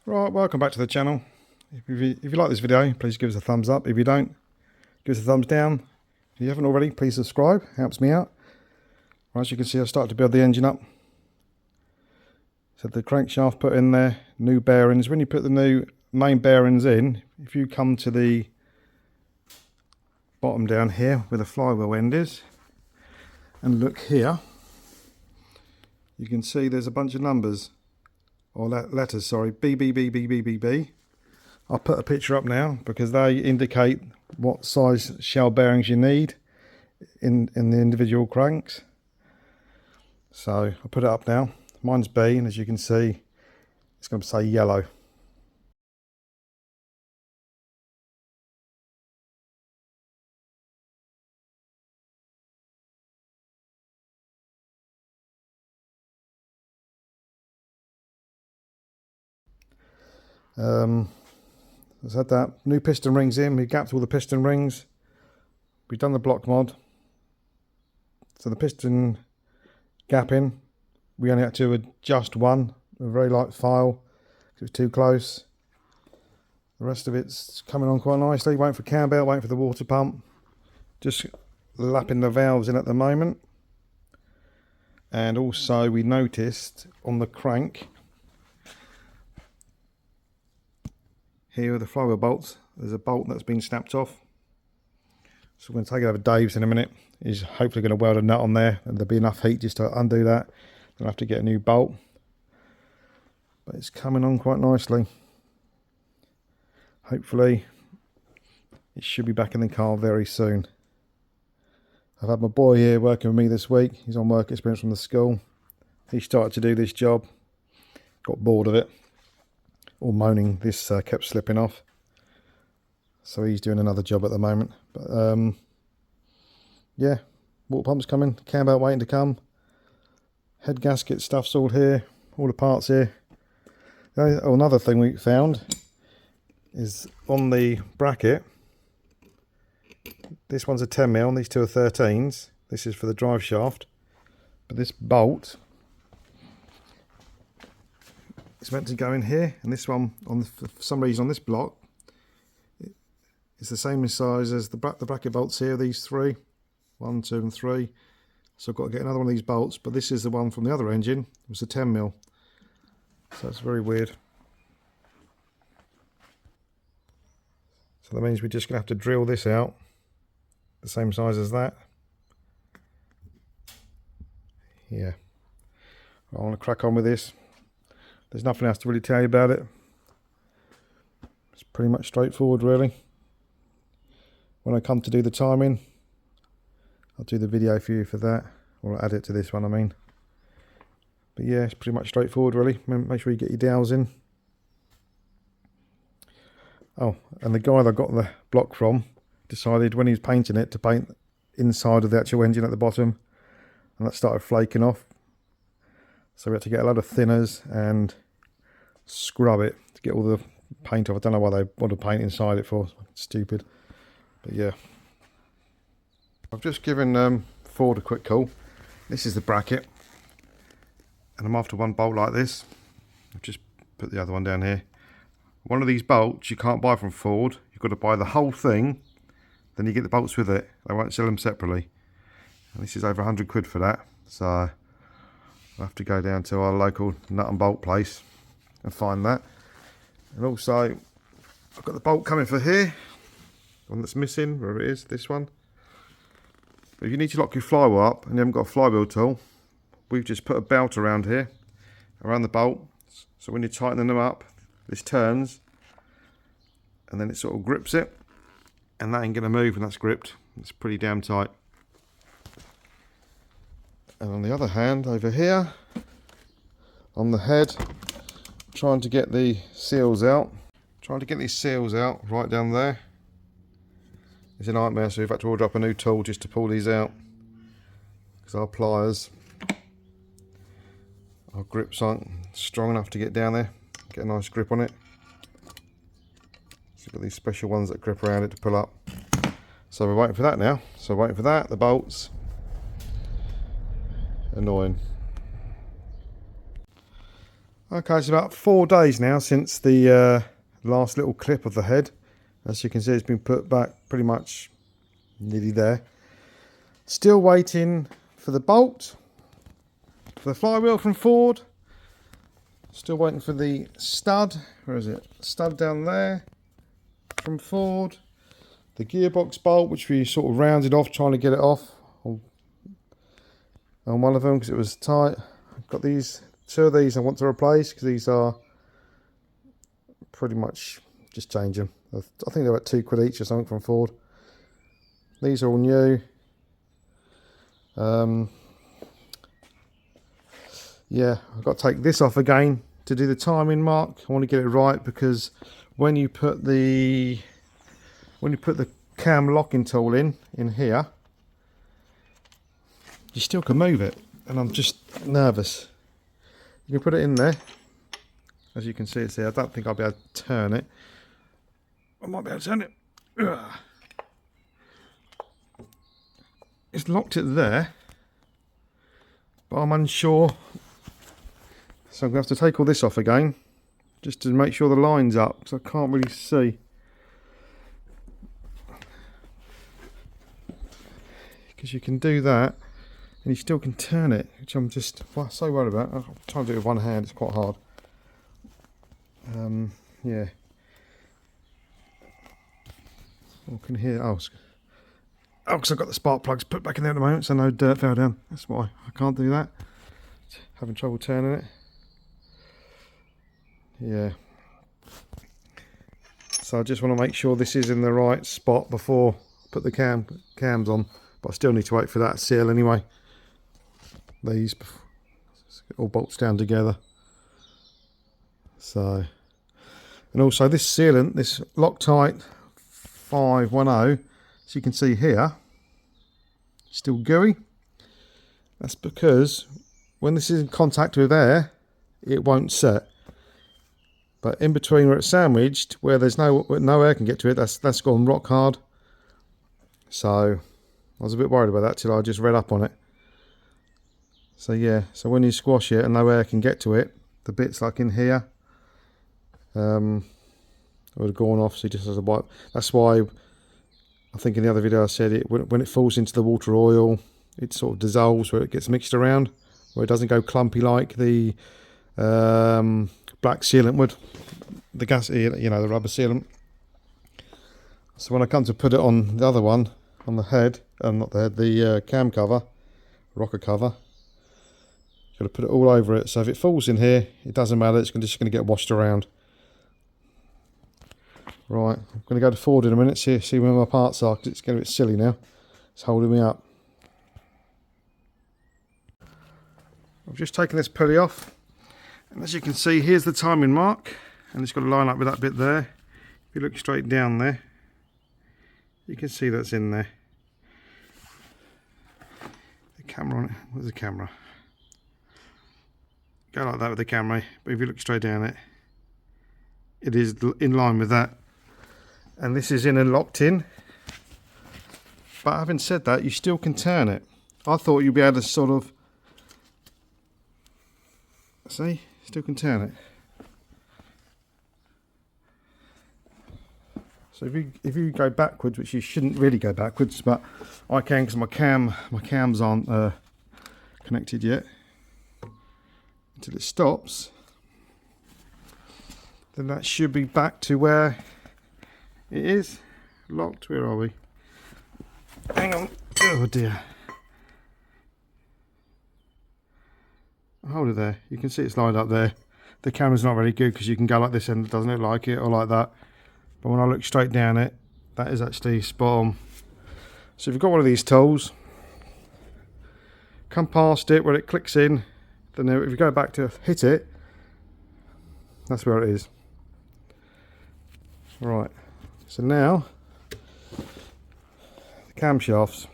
Right, welcome back to the channel. If you like this video, please give us a thumbs up. If you don't, give us a thumbs down. If you haven't already, please subscribe, helps me out. Well, as you can see, I've started to build the engine up. So the crankshaft put in there, new bearings. When you put the new main bearings in, if you come to the bottom down here where the flywheel end is, and look here, you can see there's a bunch of numbers. Or letters, sorry, B, B, B, B, B, B, B. I'll put a picture up now because they indicate what size shell bearings you need in the individual cranks. So I'll put it up now. Mine's B, and as you can see, it's going to say yellow. Let's add that. New piston rings in. We gapped all the piston rings. We've done the block mod. So the piston gapping, we only had to adjust one, a very light file, because it was too close. The rest of it's coming on quite nicely. Waiting for cam belt, waiting for the water pump. Just lapping the valves in at the moment. And also we noticed on the crank, here are the flywheel bolts. There's a bolt that's been snapped off. So we're going to take it over Dave's in a minute. He's hopefully going to weld a nut on there, and there'll be enough heat just to undo that. Then I'll have to get a new bolt. But it's coming on quite nicely. Hopefully it should be back in the car very soon. I've had my boy here working with me this week. He's on work experience from the school. He started to do this job. Got bored of it. All moaning this kept slipping off, so he's doing another job at the moment. But yeah, water pump's coming, cam belt waiting to come, head gasket stuff's all here, all the parts here. Oh, another thing we found is on the bracket, this one's a 10mm, these two are 13s. This is for the drive shaft, but this bolt, it's meant to go in here, and this one, for some reason on this block, it's the same size as the bracket bolts here, these three. 1, 2 and 3. So I've got to get another one of these bolts, but this is the one from the other engine. It was a 10mm. So that's very weird. So that means we're just going to have to drill this out, the same size as that. Yeah. I want to crack on with this. There's nothing else to really tell you about it. It's pretty much straightforward, really. When I come to do the timing, I'll do the video for you for that, or I'll add it to this one, I mean. But yeah, it's pretty much straightforward, really. Make sure you get your dowels in. Oh, and the guy that I got the block from decided when he was painting it to paint inside of the actual engine at the bottom, and that started flaking off. So we had to get a load of thinners and scrub it to get all the paint off. I don't know why they want to paint inside it for. It's stupid. But yeah. I've just given Ford a quick call. This is the bracket. And I'm after one bolt like this. I've just put the other one down here. One of these bolts you can't buy from Ford. You've got to buy the whole thing. Then you get the bolts with it. They won't sell them separately. And this is over 100 quid for that. So I'll have to go down to our local nut and bolt place and find that. And also, I've got the bolt coming for here. One that's missing, where it is, this one. But if you need to lock your flywheel up and you haven't got a flywheel tool, we've just put a belt around here, around the bolt. So when you're tightening them up, this turns, and then it sort of grips it. And that ain't going to move when that's gripped. It's pretty damn tight. And on the other hand, over here, on the head, trying to get the seals out. Trying to get these seals out right down there. It's a nightmare, so we've had to order up a new tool just to pull these out. Because our pliers, our grips aren't strong enough to get down there. Get a nice grip on it. So we've got these special ones that grip around it to pull up. So we're waiting for that now. So we're waiting for that, the bolts. Annoying. Okay, it's about 4 days now since the last little clip of the head. As you can see, it's been put back pretty much nearly there. Still waiting for the bolt, for the flywheel from Ford. Still waiting for the stud. Where is it? Stud down there from Ford. The gearbox bolt, which we sort of rounded off, trying to get it off on one of them because it was tight. I've got these, 2 of these I want to replace because these are pretty much just change them. I think they're about £2 each or something from Ford. These are all new. Yeah, I've got to take this off again to do the timing mark. I want to get it right because when you put the cam locking tool in here, you still can move it, and I'm just nervous. You can put it in there, as you can see it's there. I don't think I'll be able to turn it. I might be able to turn it. Ugh. It's locked it there, but I'm unsure. So I'm going to have to take all this off again, just to make sure the line's up, because I can't really see. Because you can do that, and you still can turn it, which I'm just so worried about. I'm trying to do it with one hand, it's quite hard. Yeah. I can hear, because I've got the spark plugs put back in there at the moment, so no dirt fell down. That's why I can't do that. Having trouble turning it. Yeah. So I just want to make sure this is in the right spot before I put the cams on. But I still need to wait for that seal anyway. These all bolts down together. So, and also this sealant, this Loctite 510, as you can see here, still gooey. That's because when this is in contact with air, it won't set. But in between where it's sandwiched, where there's no air can get to it, that's gone rock hard. So I was a bit worried about that till I just read up on it. So yeah, so when you squash it and no air can get to it, the bits like in here would have gone off, so it just has a wipe. That's why I think in the other video I said it when it falls into the water oil, it sort of dissolves where it gets mixed around, where it doesn't go clumpy like the black sealant would, the gas, the rubber sealant. So when I come to put it on the other one, on the head, not the head, the cam cover, rocker cover, got to put it all over it. So if it falls in here, it doesn't matter. It's just going to get washed around. Right, I'm going to go to Ford in a minute, see where my parts are, because it's getting a bit silly now. It's holding me up. I've just taken this pulley off, and as you can see, here's the timing mark, and it's got to line up with that bit there. If you look straight down there, you can see that's in there. The camera on it, where's the camera? Go like that with the camera, but if you look straight down it, it is in line with that. And this is in and locked in. But having said that, you still can turn it. I thought you'd be able to sort of, see, still can turn it. So if you go backwards, which you shouldn't really go backwards, but I can because my cams aren't connected yet. Until it stops, then that should be back to where it is locked. Where are we? Hang on. Oh dear. Hold it there. You can see it's lined up there. The camera's not very good because you can go like this and it doesn't look like it, or like that. But when I look straight down it, that is actually spot on. So if you've got one of these tools, come past it where it clicks in, then if you go back to hit it, that's where it is. Right, so now the camshafts.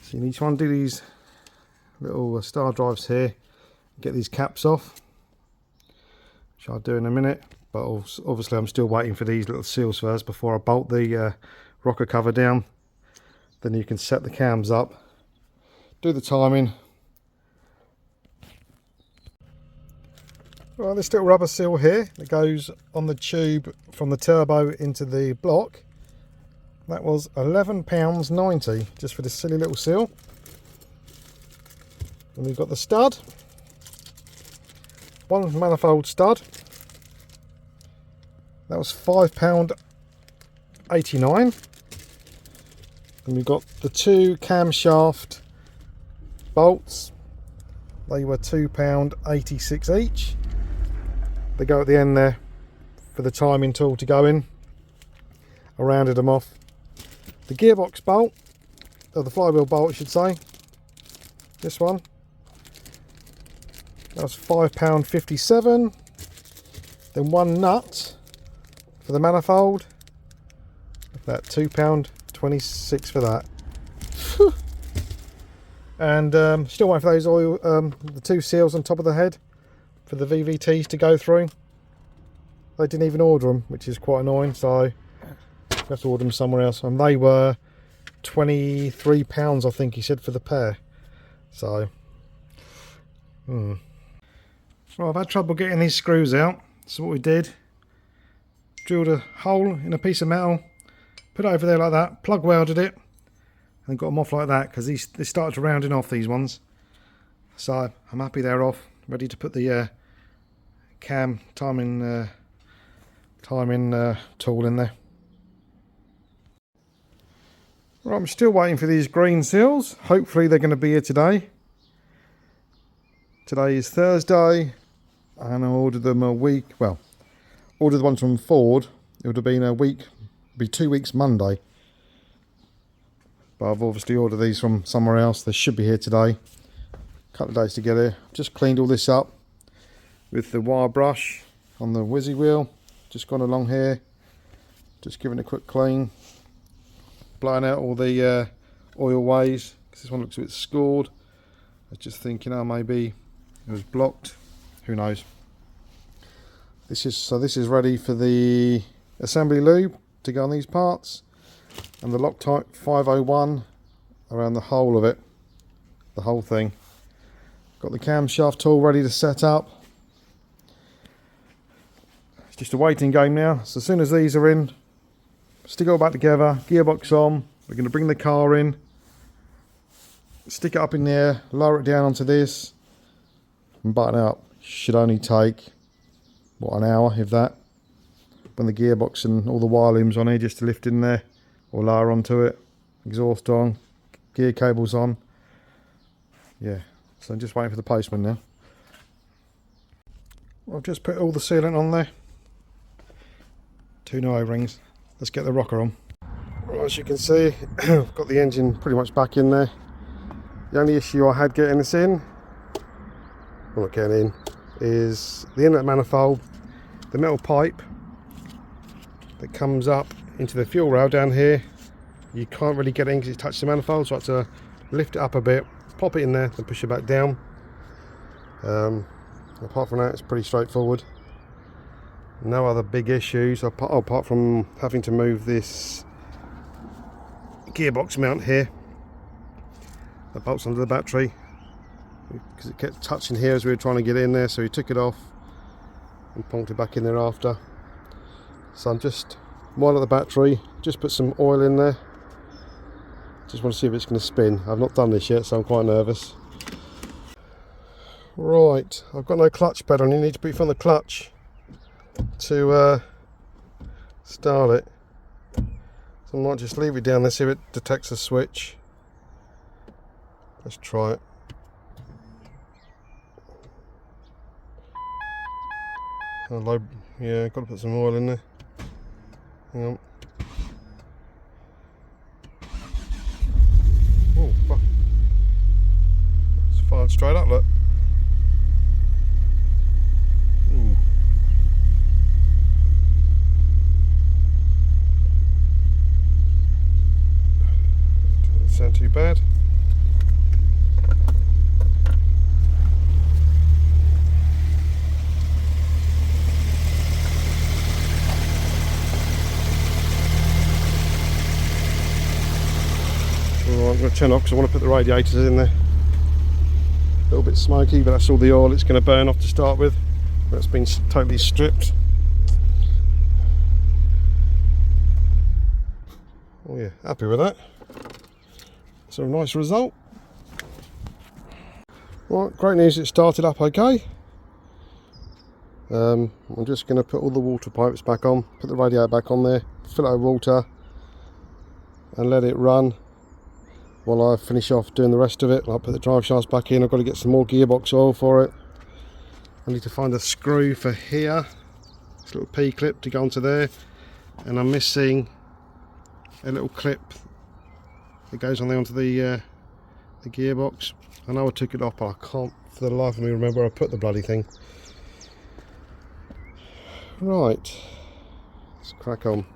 So you need to undo these little star drives here, get these caps off, which I'll do in a minute, but obviously I'm still waiting for these little seals first before I bolt the rocker cover down. Then you can set the cams up, do the timing, Well, this little rubber seal here that goes on the tube from the turbo into the block, that was £11.90 just for this silly little seal. And we've got the stud, one manifold stud, that was £5.89. And we've got the two camshaft bolts, they were £2.86 each. They go at the end there for the timing tool to go in. I rounded them off. The gearbox bolt, or the flywheel bolt I should say, this one, that was £5.57. Then one nut for the manifold, that £2.26 for that. And still waiting for those oil, the two seals on top of the head for the VVTs to go through. They didn't even order them, which is quite annoying, so I have to order them somewhere else. And they were £23 I think he said for the pair. So well, I've had trouble getting these screws out, so what we did, drilled a hole in a piece of metal, put it over there like that, plug welded it, and got them off like that, because they started rounding off, these ones. So I'm happy they're off, ready to put the cam timing tool in there. Right, I'm still waiting for these green seals. Hopefully they're going to be here today. Today is Thursday, and I ordered them a week, well, ordered the ones from Ford. It would have been a week, be 2 weeks Monday. But I've obviously ordered these from somewhere else. They should be here today. A couple of days to get here. Just cleaned all this up with the wire brush on the whizzy wheel. Just gone along here, just giving it a quick clean, blowing out all the oil ways, because this one looks a bit scored. I was just thinking, oh, maybe it was blocked, who knows. This is ready for the assembly lube to go on these parts, and the Loctite 501 around the whole of it, the whole thing. Got the camshaft tool ready to set up. It's just a waiting game now. So as soon as these are in, stick it all back together, gearbox on, we're going to bring the car in, stick it up in the air, lower it down onto this, and button it up. Should only take, what, an hour, if that. When the gearbox and all the wire looms on here, just to lift in there, or lower onto it, exhaust on, gear cables on. Yeah, so I'm just waiting for the postman now. I've just put all the sealant on there. 2 new O-rings. Let's get the rocker on. Right, as you can see, I've got the engine pretty much back in there. The only issue I had getting this in, well, not getting in, is the inlet manifold, the metal pipe that comes up into the fuel rail down here. You can't really get it in because it touches the manifold, so I have to lift it up a bit, pop it in there, then push it back down. Apart from that, it's pretty straightforward. No other big issues apart from having to move this gearbox mount here that bolts under the battery, because it kept touching here as we were trying to get in there, so we took it off and plonked it back in there after. So I'm just wired up the battery, just put some oil in there, just want to see if it's going to spin. I've not done this yet, so I'm quite nervous. Right, I've got no clutch pedal, and you need to put it on the clutch to start it. So I might just leave it down there, see if it detects a switch. Let's try it. Oh, yeah, got to put some oil in there. Hang on. Oh, fuck. It's fired straight up, look. Doesn't sound too bad. I'm going to turn off because I want to put the radiators in there. A little bit smoky, but that's all the oil it's going to burn off to start with. where it's been totally stripped. Oh yeah, happy with that. So a nice result. Right, great news, it started up okay. I'm just going to put all the water pipes back on, put the radiator back on there, fill it with water and let it run while I finish off doing the rest of it. I'll put the drive shafts back in. I've got to get some more gearbox oil for it. I need to find a screw for here, this little P-clip to go onto there, and I'm missing a little clip that goes on there onto the gearbox. I know I took it off, but I can't for the life of me remember where I put the bloody thing. Right, let's crack on.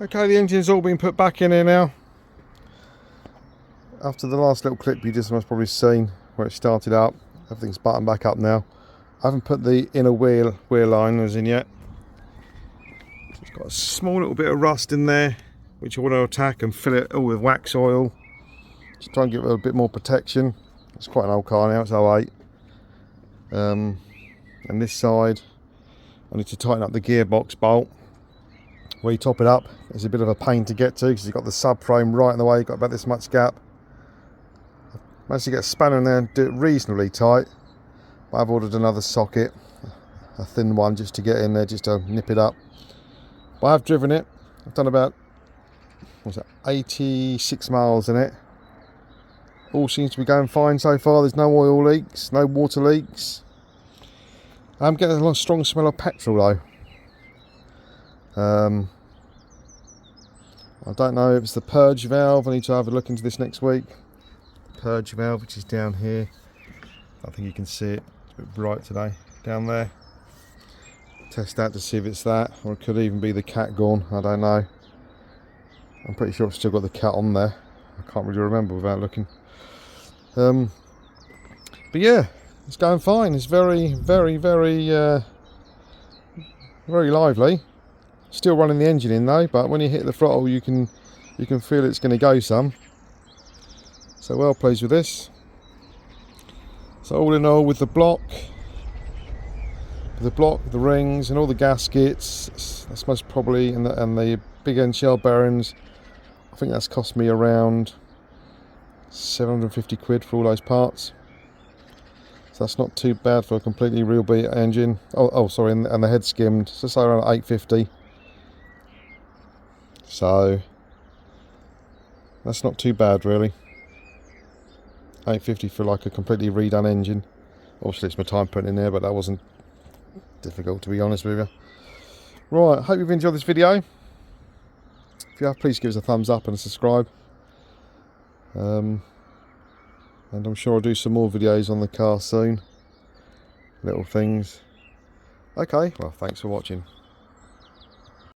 Okay, the engine's all been put back in here now. After the last little clip you just must probably seen where it started up, everything's buttoned back up now. I haven't put the inner wheel liners in yet. It's got a small little bit of rust in there, which I want to attack and fill it all with wax oil. Just try and give it a bit more protection. It's quite an old car now, it's 08. And this side, I need to tighten up the gearbox bolt. Where you top it up, it's a bit of a pain to get to because you've got the subframe right in the way, you've got about this much gap. I managed to get a spanner in there and do it reasonably tight. But I've ordered another socket, a thin one, just to get in there, just to nip it up. But I've driven it. I've done about, what's that, 86 miles in it. All seems to be going fine so far. There's no oil leaks, no water leaks. I'm getting a strong smell of petrol though. I don't know if it's the purge valve. I need to have a look into this next week. Purge valve, which is down here. I think you can see it. It's a bit bright today. Down there. Test that to see if it's that, or it could even be the cat gone. I don't know. I'm pretty sure it's still got the cat on there. I can't really remember without looking. But yeah, it's going fine. It's very lively. Still running the engine in though, but when you hit the throttle you can feel it's going to go some. So well pleased with this. So all in all, with the block, the rings and all the gaskets, that's most probably, and the big end shell bearings, I think that's cost me around 750 quid for all those parts. So that's not too bad for a completely real beat engine. Oh sorry, and the head skimmed, so say around 850. So that's not too bad really. 850 for like a completely redone engine. Obviously it's my time putting in there, but that wasn't difficult to be honest with you. Right, hope you've enjoyed this video. If you have, please give us a thumbs up and a subscribe. And I'm sure I'll do some more videos on the car soon. Little things. Okay, well thanks for watching.